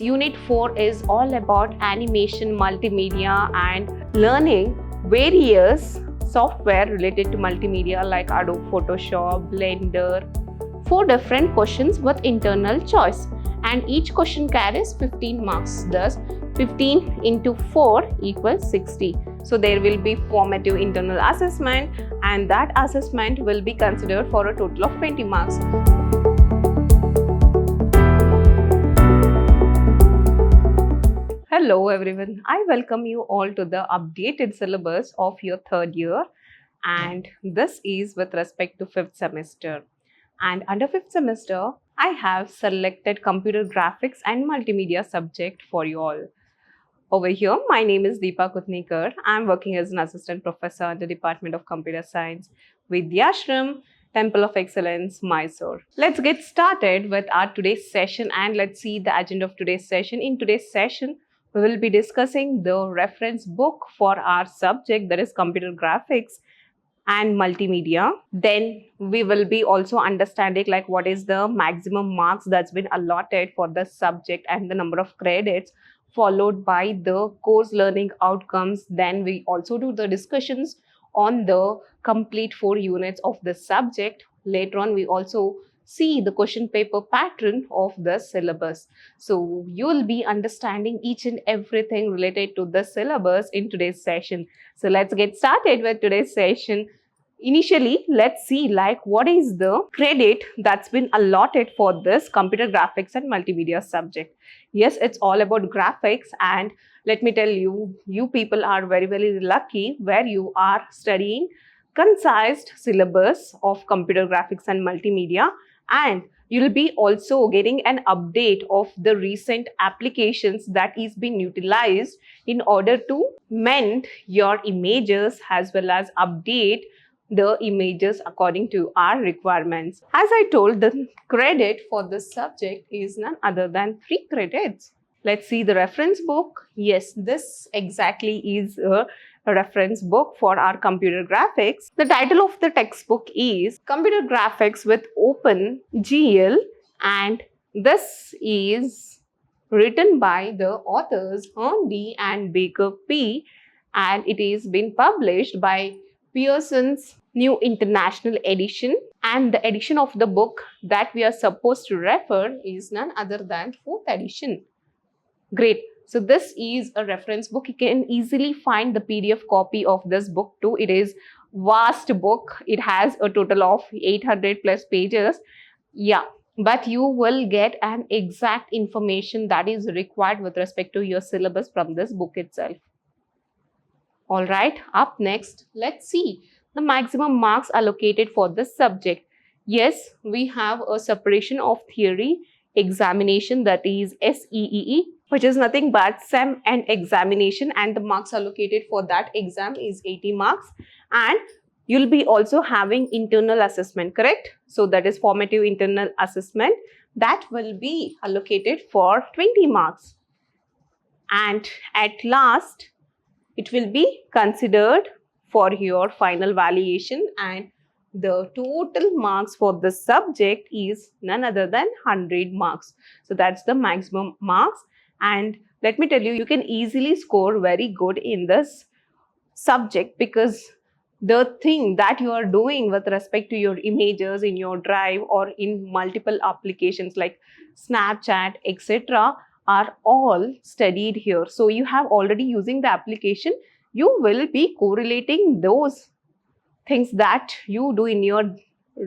Unit 4 is all about animation, multimedia and learning various software related to multimedia like Adobe Photoshop, Blender. 4 different questions with internal choice and each question carries 15 marks. Thus 15 into 4 equals 60. So there will be formative internal assessment and that assessment will be considered for a total of 20 marks. Hello everyone, I welcome you all to the updated syllabus of your third year and this is with respect to 5th semester. And under 5th semester, I have selected computer graphics and multimedia subject for you all. Over here, my name is Deepa Kutnikar. I am working as an assistant professor in the Department of Computer Science, Vidhyaashram, Temple of Excellence, MYSURU. Let's get started with our today's session and let's see the agenda of today's session. In today's session, we will be discussing the reference book for our subject, that is computer graphics and multimedia. Then we will be also understanding like what is the maximum marks that's been allotted for the subject and the number of credits, followed by the course learning outcomes. Then we also do the discussions on the complete 4 units of the subject. Later on, we also see the question paper pattern of the syllabus. So you will be understanding each and everything related to the syllabus in today's session. So let's get started with today's session. Initially, let's see like what is the credit that's been allotted for this computer graphics and multimedia subject. Yes, it's all about graphics and let me tell you, you people are very, very lucky where you are studying concise syllabus of computer graphics and multimedia, and you'll be also getting an update of the recent applications that is being utilized in order to mend your images as well as update the images according to our requirements. As I told, the credit for this subject is none other than 3 credits. Let's see the reference book. Yes, this exactly is a reference book for our computer graphics. The title of the textbook is Computer Graphics with OpenGL and this is written by the authors Hearn D. and Baker P. and it is been published by Pearson's New International Edition, and the edition of the book that we are supposed to refer is none other than 4th edition. Great. So this is a reference book. You can easily find the PDF copy of this book too. It is vast book. It has a total of 800 plus pages. Yeah, but you will get an exact information that is required with respect to your syllabus from this book itself. All right, up next, let's see the maximum marks allocated for this subject. Yes, we have a separation of theory examination, that is SEEE, which is nothing but SEM and examination, and the marks allocated for that exam is 80 marks. And you'll be also having internal assessment, correct? So that is formative internal assessment that will be allocated for 20 marks. And at last, it will be considered for your final valuation and the total marks for the subject is none other than 100 marks. So that's the maximum marks. And let me tell you, you can easily score very good in this subject because the thing that you are doing with respect to your images in your drive or in multiple applications like Snapchat, etc. are all studied here. So you have already using the application, you will be correlating those things that you do in your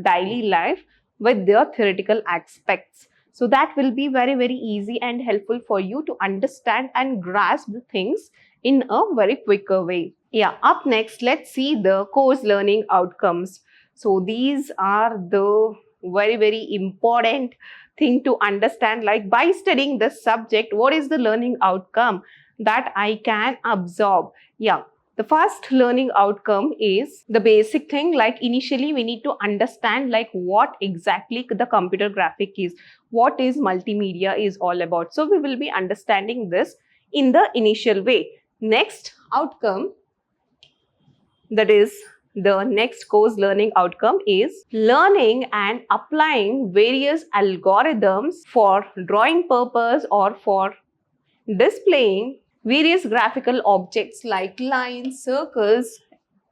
daily life with their theoretical aspects. So that will be very, very easy and helpful for you to understand and grasp the things in a very quicker way. Yeah, up next, let's see the course learning outcomes. So these are the very, very important thing to understand, like by studying this subject, what is the learning outcome that I can absorb? Yeah. The first learning outcome is the basic thing, like initially we need to understand like what exactly the computer graphic is, what is multimedia is all about. So we will be understanding this in the initial way. Next outcome, that is the next course learning outcome is learning and applying various algorithms for drawing purpose or for displaying various graphical objects like lines, circles,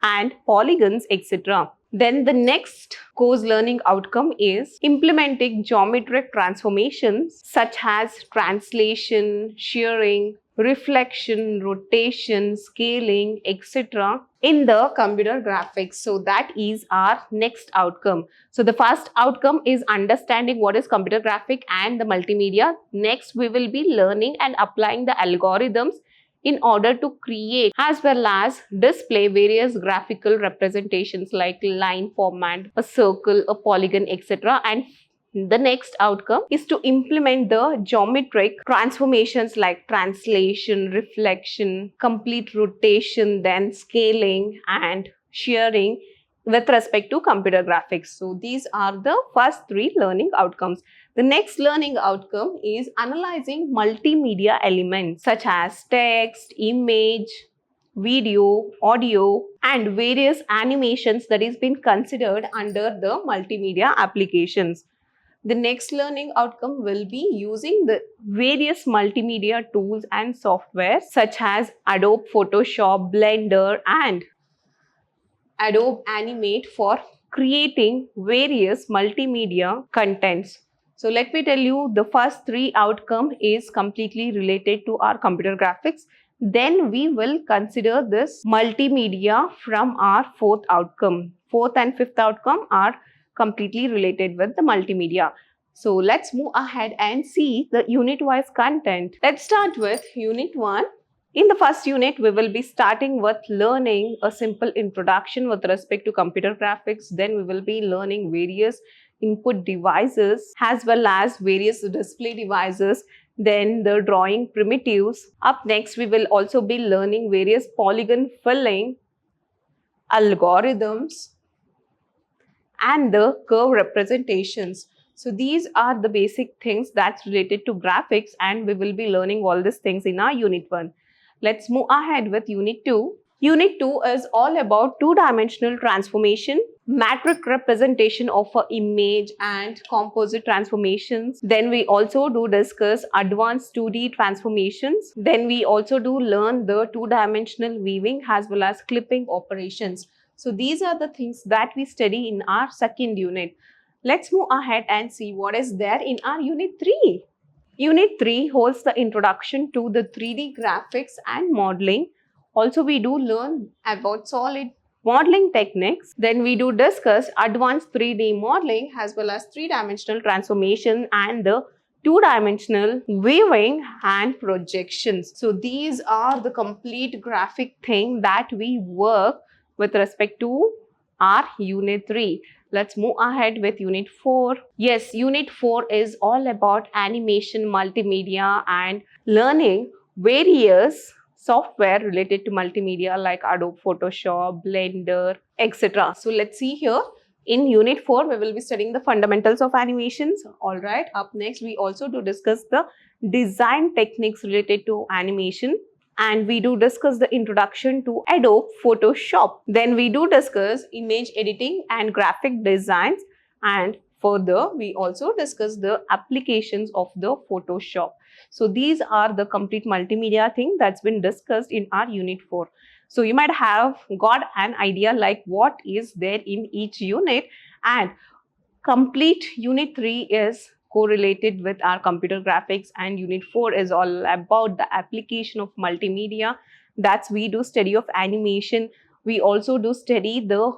and polygons, etc. Then the next course learning outcome is implementing geometric transformations such as translation, shearing, reflection, rotation, scaling, etc. in the computer graphics. So that is our next outcome. So the first outcome is understanding what is computer graphic and the multimedia. Next, we will be learning and applying the algorithms in order to create as well as display various graphical representations like line format, a circle, a polygon, etc. And the next outcome is to implement the geometric transformations like translation, reflection, complete rotation, then scaling and shearing with respect to computer graphics. So these are the first three learning outcomes. The next learning outcome is analyzing multimedia elements such as text, image, video, audio, and various animations that is been considered under the multimedia applications. The next learning outcome will be using the various multimedia tools and software such as Adobe Photoshop, Blender, and Adobe Animate for creating various multimedia contents. So let me tell you, the first three outcome is completely related to our computer graphics. Then we will consider this multimedia from our fourth outcome. Fourth and fifth outcome are completely related with the multimedia. So let's move ahead and see the unit-wise content. Let's start with Unit 1. In the first unit, we will be starting with learning a simple introduction with respect to computer graphics. Then we will be learning various input devices as well as various display devices. Then the drawing primitives. Up next, we will also be learning various polygon filling, algorithms, and the curve representations. So these are the basic things that's related to graphics, and we will be learning all these things in our Unit 1. Let's move ahead with Unit 2. Unit 2 is all about two-dimensional transformation, metric representation of an image, and composite transformations. Then we also do discuss advanced 2D transformations. Then we also do learn the two-dimensional weaving as well as clipping operations. So these are the things that we study in our second unit. Let's move ahead and see what is there in our Unit 3. Unit 3 holds the introduction to the 3D graphics and modeling. Also, we do learn about solid modeling techniques. Then we do discuss advanced 3D modeling as well as three-dimensional transformation and the two-dimensional weaving and projections. So these are the complete graphic thing that we work with respect to our Unit 3. Let's move ahead with Unit 4. Yes, Unit 4 is all about animation, multimedia, and learning various software related to multimedia like Adobe Photoshop, Blender, etc. So let's see here. In Unit 4, we will be studying the fundamentals of animations. Alright, up next, we also do discuss the design techniques related to animation. And we do discuss the introduction to Adobe Photoshop. Then we do discuss image editing and graphic designs, and further we also discuss the applications of the Photoshop. So these are the complete multimedia thing that's been discussed in our Unit 4. So you might have got an idea like what is there in each unit, and complete Unit 3 is correlated with our computer graphics, and Unit 4 is all about the application of multimedia. That's we do study of animation. We also do study the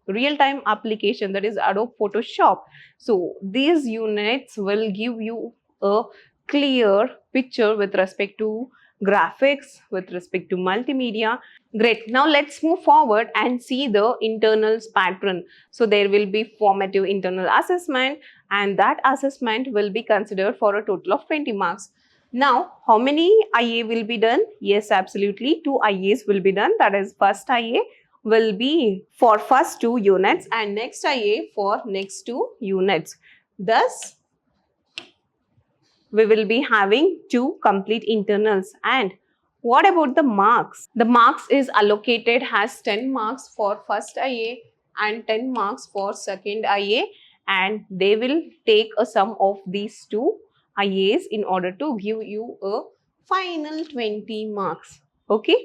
real-time application, that is Adobe Photoshop. So these units will give you a clear picture with respect to graphics, with respect to multimedia. Great. Now let's move forward and see the internals pattern. So there will be formative internal assessment, and that assessment will be considered for a total of 20 marks. Now, how many IA will be done? Yes, absolutely. 2 IAs will be done. That is, first IA will be for first 2 units and next IA for next 2 units. Thus, we will be having 2 complete internals, and What about the marks? The marks is allocated as 10 marks for first IA and 10 marks for second IA, and they will take a sum of these two IAs in order to give you a final 20 marks. Okay.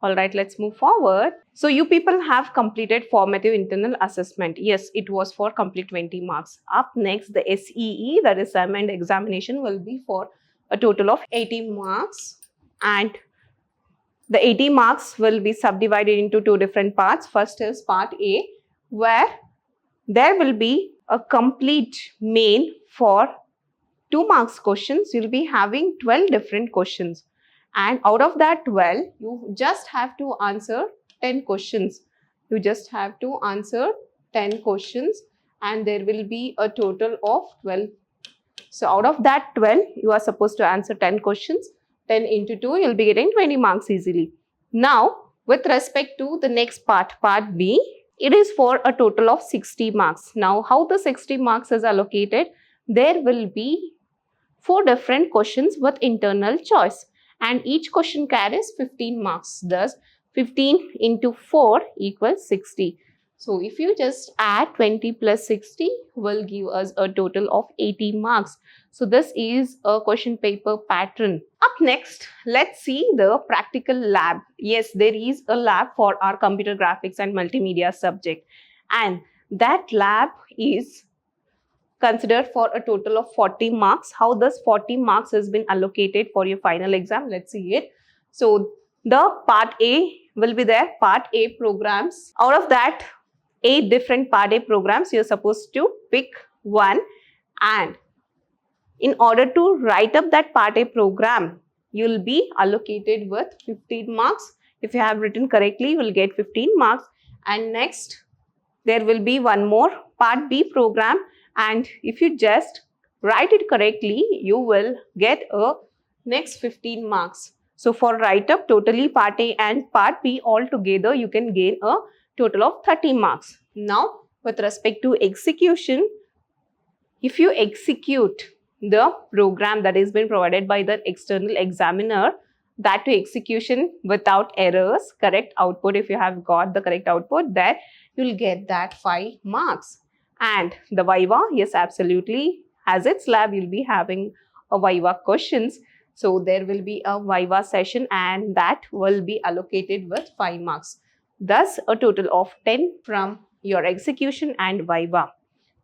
Alright, let's move forward. So you people have completed formative internal assessment. Yes, it was for complete 20 marks. Up next, the SEE, that is assignment examination, will be for a total of 80 marks. And the 80 marks will be subdivided into two different parts. First is part A, where there will be a complete main for 2 marks questions. You'll be having 12 different questions. And out of that 12, you just have to answer 10 questions. You just have to answer 10 questions, and there will be a total of 12. So out of that 12, you are supposed to answer 10 questions. 10 into 2, you'll be getting 20 marks easily. Now, with respect to the next part, part B, it is for a total of 60 marks. Now, how the 60 marks is allocated? There will be 4 different questions with internal choice, and each question carries 15 marks. Thus, 15 into 4 equals 60. So, if you just add 20 plus 60 will give us a total of 80 marks. So, this is a question paper pattern. Up next, let's see the practical lab. Yes, there is a lab for our computer graphics and multimedia subject, and that lab is considered for a total of 40 marks. How this 40 marks has been allocated for your final exam? Let's see it. So, the part A will be there, part A programs. Out of that, 8 different part A programs, you're supposed to pick one, and in order to write up that part A program, you'll be allocated with 15 marks. If you have written correctly, you will get 15 marks. And next, there will be one more part B program, and if you just write it correctly, you will get a next 15 marks. So for write up totally part A and part B all together, you can gain a total of 30 marks. Now, with respect to execution, if you execute the program that has been provided by the external examiner, that to execution without errors, correct output, if you have got the correct output, that you will get that 5 marks. And the Viva, yes, absolutely, as its lab, you'll be having a Viva questions. So there will be a Viva session, and that will be allocated with 5 marks. Thus, a total of 10 from your execution and Viva.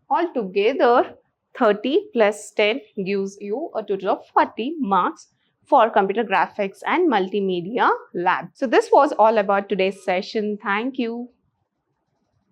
Altogether, 30 plus 10 gives you a total of 40 marks for computer graphics and multimedia lab. So this was all about today's session. Thank you.